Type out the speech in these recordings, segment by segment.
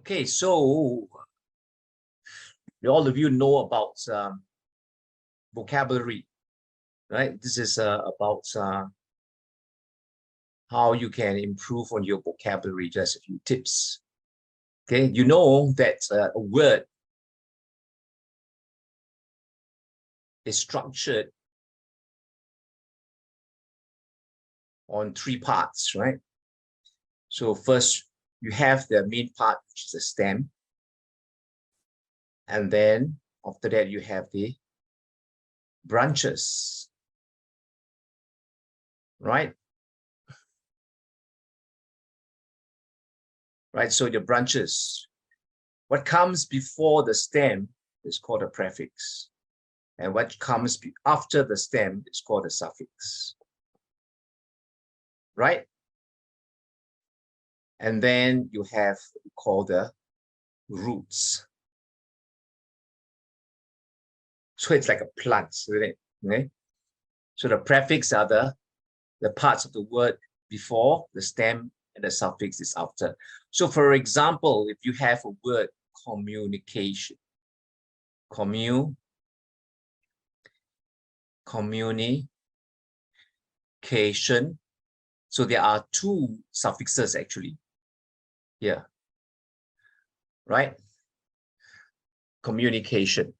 Okay, so all of you know about vocabulary, right? This is about how you can improve on your vocabulary, just a few tips. Okay, you know that a word is structured on three parts, right? So first, you have the main part, which is the stem. And then after that, you have the branches, right? Right, so the branches. What comes before the stem is called a prefix. And what comes after the stem is called a suffix. Right? And then you have what we call the roots. So it's like a plant, isn't it? Okay? So the prefix are the parts of the word before the stem, and the suffix is after. So for example, if you have a word communication, communication. So there are two suffixes actually here, right? Communication.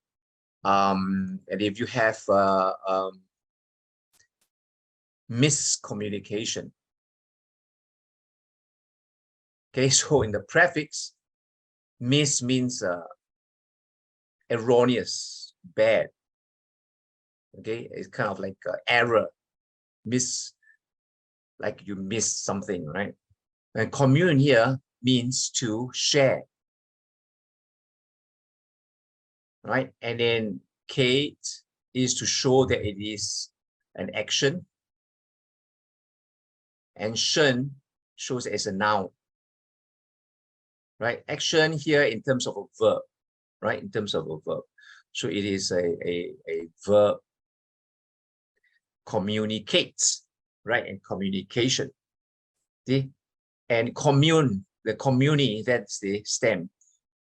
And if you have miscommunication, okay, so in the prefix, mis means erroneous, bad. Okay, it's kind of like error, like you missed something, right? And commune here means to share, right? And then Kate is to show that it is an action, and shen shows as a noun, right? Action here in terms of a verb, right? In terms of a verb. So it is a verb, communicates, right? And communication. See? And commune, the communi, that's the stem.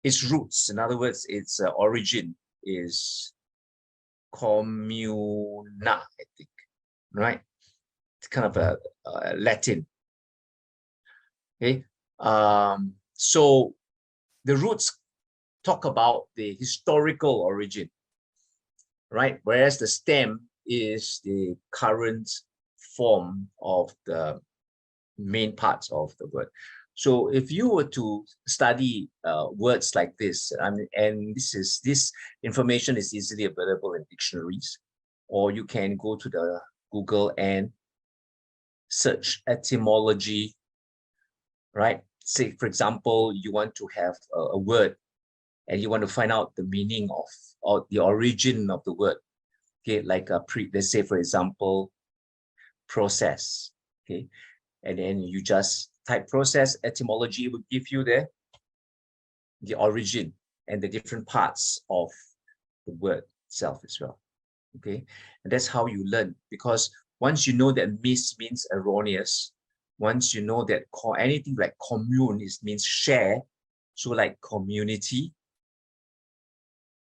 Its roots, in other words, its origin is communa, I think, right? It's kind of a Latin. Okay. So the roots talk about the historical origin, right? Whereas the stem is the current form of the main parts of the word. So if you were to study words like this, and this information is easily available in dictionaries, or you can go to the Google and search etymology, right? Say, for example, you want to have a word and you want to find out the meaning of, or the origin of the word. Okay, like let's say, for example, process. Okay, and then you just type process, etymology will give you the origin and the different parts of the word itself as well. Okay, and that's how you learn, because once you know that mis means erroneous, once you know that anything like commune means share, so like community,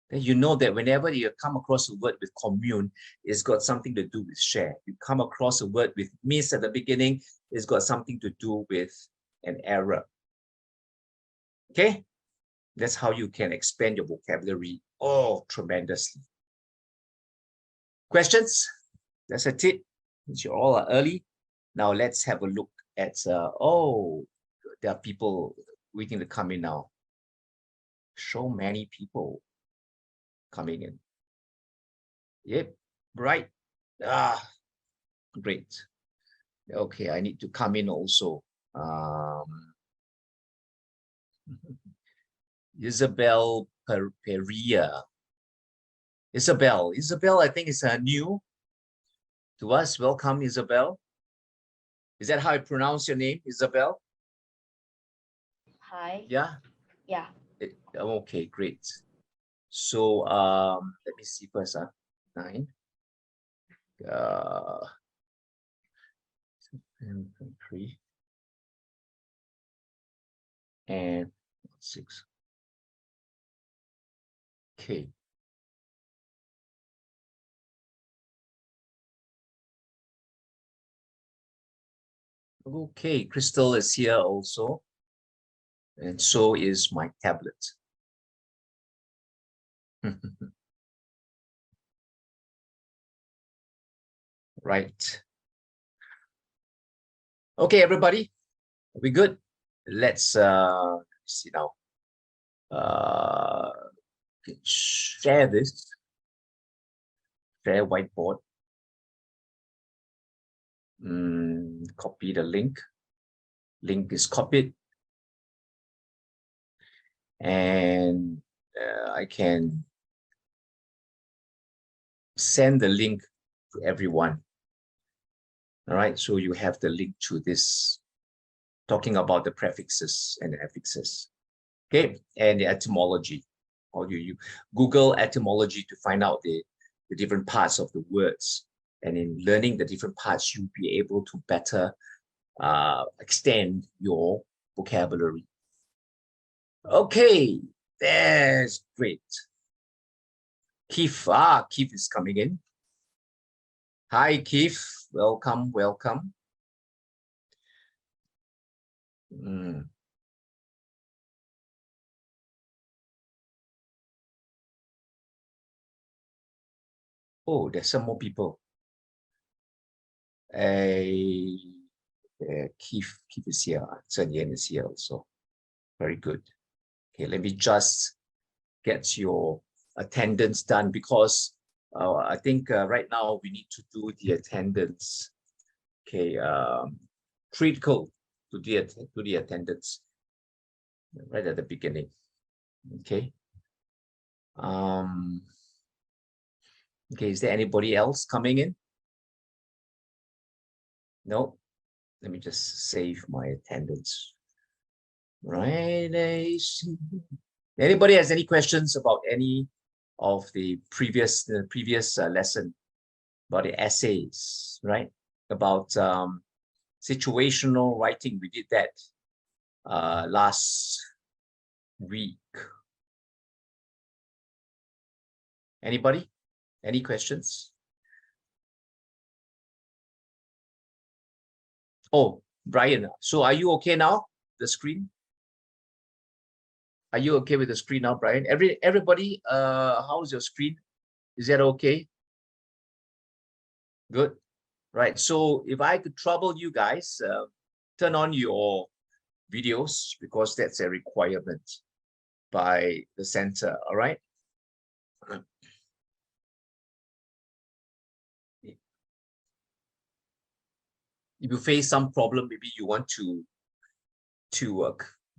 then you know that whenever you come across a word with commune, it's got something to do with share. You come across a word with mis at the beginning, it's got something to do with an error. Okay, that's how you can expand your vocabulary tremendously. Questions? That's a tip. Since you all are early, now let's have a look at there are people waiting to come in now. So many people coming in. Yep, right. Great. Okay, I need to come in also. Isabel Peria. Isabel, I think is new to us. Welcome, Isabel. Is that how I pronounce your name, Isabel? Hi. Yeah? Yeah. Okay, great. So let me see first. 9. And 3. And 6. Okay. Okay, Crystal is here also. And so is my tablet. Right. Okay, everybody. Are we good? Let's see now. Share this. Share whiteboard. Copy the link. Link is copied. And I can send the link to everyone. All right, so you have the link to this, talking about the prefixes and the affixes. Okay, and the etymology. Or you Google etymology to find out the different parts of the words. And in learning the different parts, you'll be able to better extend your vocabulary. Okay, that's great. Keith, Keith is coming in. Hi, Keith. Welcome, welcome. Oh, there's some more people. Keith is here. Chen Yan is here also. Very good. Okay, let me just get your attendance done, because I think right now we need to do the attendance. Okay, critical to the attendance right at the beginning. Okay. Okay, is there anybody else coming in? No. Let me just save my attendance. Right. Anybody has any questions about any of the previous lesson about the essays, right? About situational writing. We did that last week. Anybody? Any questions? Oh, Brian, so are you okay now? The screen? Are you okay with the screen now, Brian? Everybody, how's your screen? Is that okay? Good. Right. So if I could trouble you guys, turn on your videos, because that's a requirement by the center. All right. If you face some problem, maybe you want to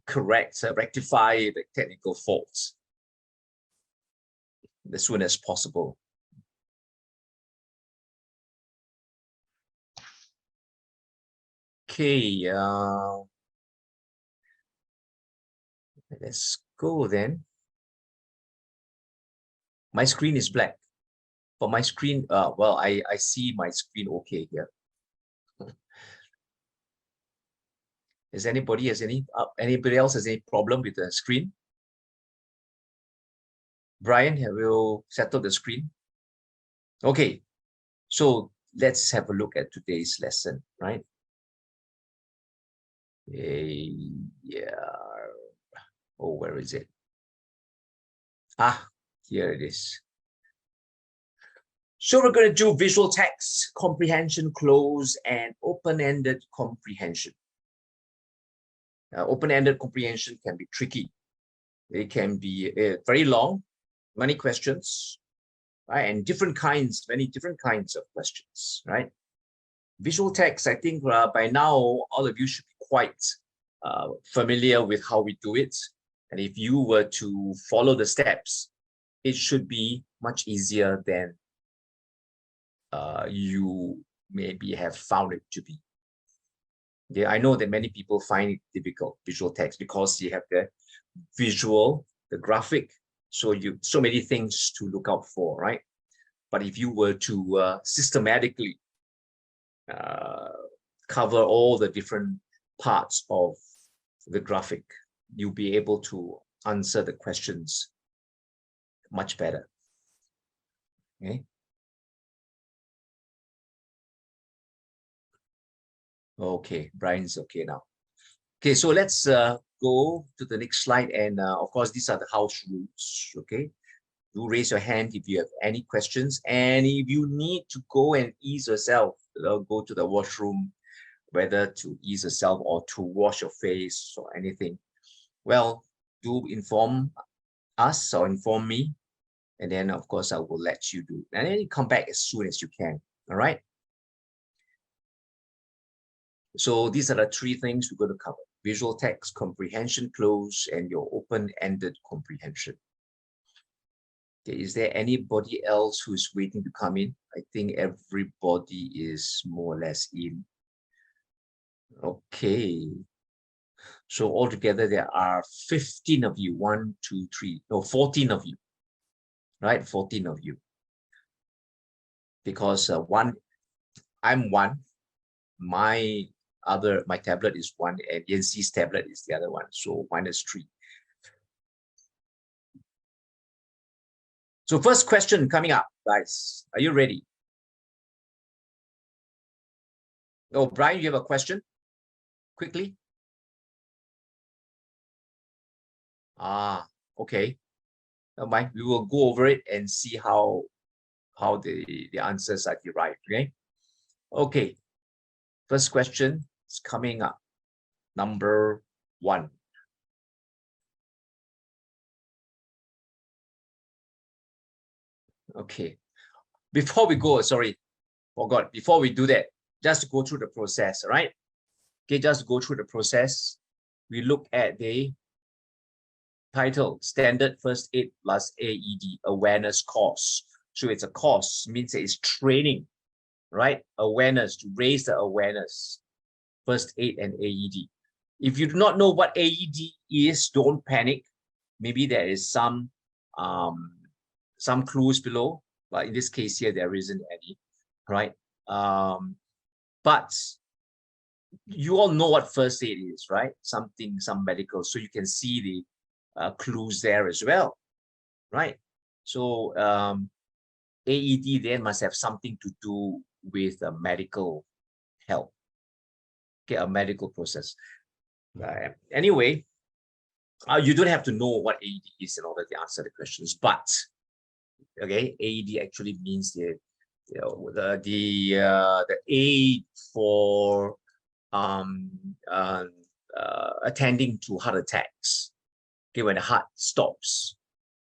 correct, rectify the technical faults as soon as possible. Okay, let's go then. My screen is black. For my screen, well, I see my screen okay here. Is anybody anybody else has any problem with the screen? Brian, have you settled the screen? Okay, so let's have a look at today's lesson, right? Yeah. Oh, where is it? Here it is. So we're going to do visual text, comprehension, cloze, and open-ended comprehension. Open-ended comprehension can be tricky. It can be very long, many questions, right? And many different kinds of questions, right? Visual text, I think by now, all of you should be quite familiar with how we do it. And if you were to follow the steps, it should be much easier than you maybe have found it to be. Yeah, I know that many people find it difficult, visual text, because you have the visual, the graphic, so many things to look out for, right? But if you were to systematically cover all the different parts of the graphic, you'll be able to answer the questions much better. Okay. Okay, Brian's okay now. Okay, so let's go to the next slide. And of course, these are the house rules. Okay, do raise your hand if you have any questions. And if you need to go and ease yourself, go to the washroom, whether to ease yourself or to wash your face or anything, well, do inform us or inform me. And then, of course, I will let you do. And then you come back as soon as you can. All right. So these are the three things we're going to cover: visual text, comprehension cloze, and your open-ended comprehension. Okay, is there anybody else who's waiting to come in? I think everybody is more or less in. Okay. So altogether, there are 15 of you. 1, 2, 3, no, 14 of you. Right? 14 of you. Because I'm one. My tablet is one, and Yanxi's tablet is the other one. So -3. So first question coming up, guys. Are you ready? Oh, Brian, you have a question? Quickly. Okay. Never mind. We will go over it and see how the answers are derived. Okay. Okay. First question is coming up. Number 1. Okay. Before we go, sorry, forgot. Before we do that, just go through the process, all right? Okay, just go through the process. We look at the title, Standard First Aid plus AED Awareness Course. So it's a course, means it's training, right? Awareness, to raise the awareness, first aid and AED. If you do not know what AED is, don't panic. Maybe there is some clues below, but in this case here, there isn't any, right? But you all know what first aid is, right? Some medical, so you can see the clues there as well, right? So AED then must have something to do with medical help, okay, a medical process. Anyway, you don't have to know what AED is in order to answer the questions, but okay, AED actually means the aid for attending to heart attacks. Okay, when the heart stops,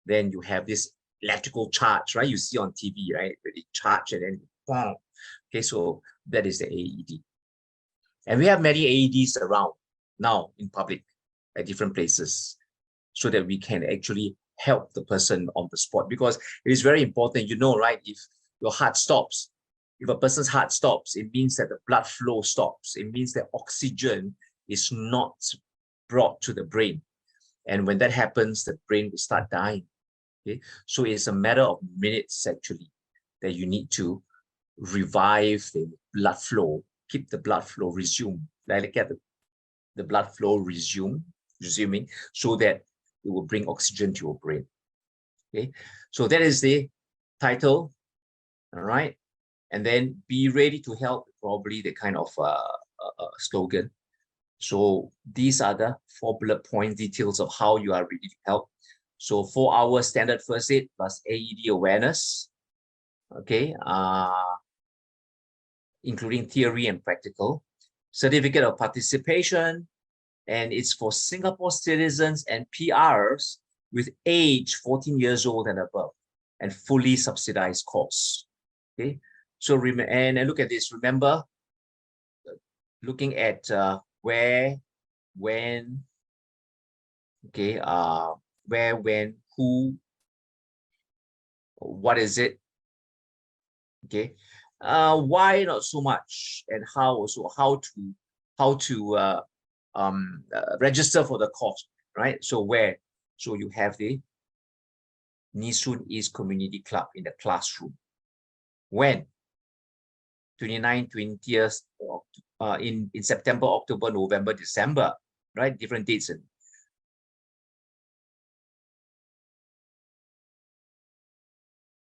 then you have this electrical charge, right? You see on TV, right? They charge and then boom. Okay, so that is the AED. And we have many AEDs around now in public at different places, so that we can actually help the person on the spot, because it is very important, you know, right? If your heart stops, if a person's heart stops, it means that the blood flow stops. It means that oxygen is not brought to the brain. And when that happens, the brain will start dying. Okay, so it's a matter of minutes actually that you need to revive the blood flow, keep the blood flow resume, like get the blood flow resuming, so that it will bring oxygen to your brain. Okay, so that is the title. All right, and then be ready to help, probably the kind of slogan. So these are the 4 bullet point details of how you are ready to help. So 4 hours standard first aid plus AED awareness. Okay, including theory and practical. Certificate of participation, and it's for Singapore citizens and PRs with age 14 years old and above, and fully subsidized course. Okay, so and look at this. Remember, looking at where, when, okay, where, when, who, what is it, okay, why not so much, and how also, how to register for the course, right? So where, so you have the Nee Soon East Community Club in the classroom. When? 29th, 20th, in September, October, November, December, right? Different dates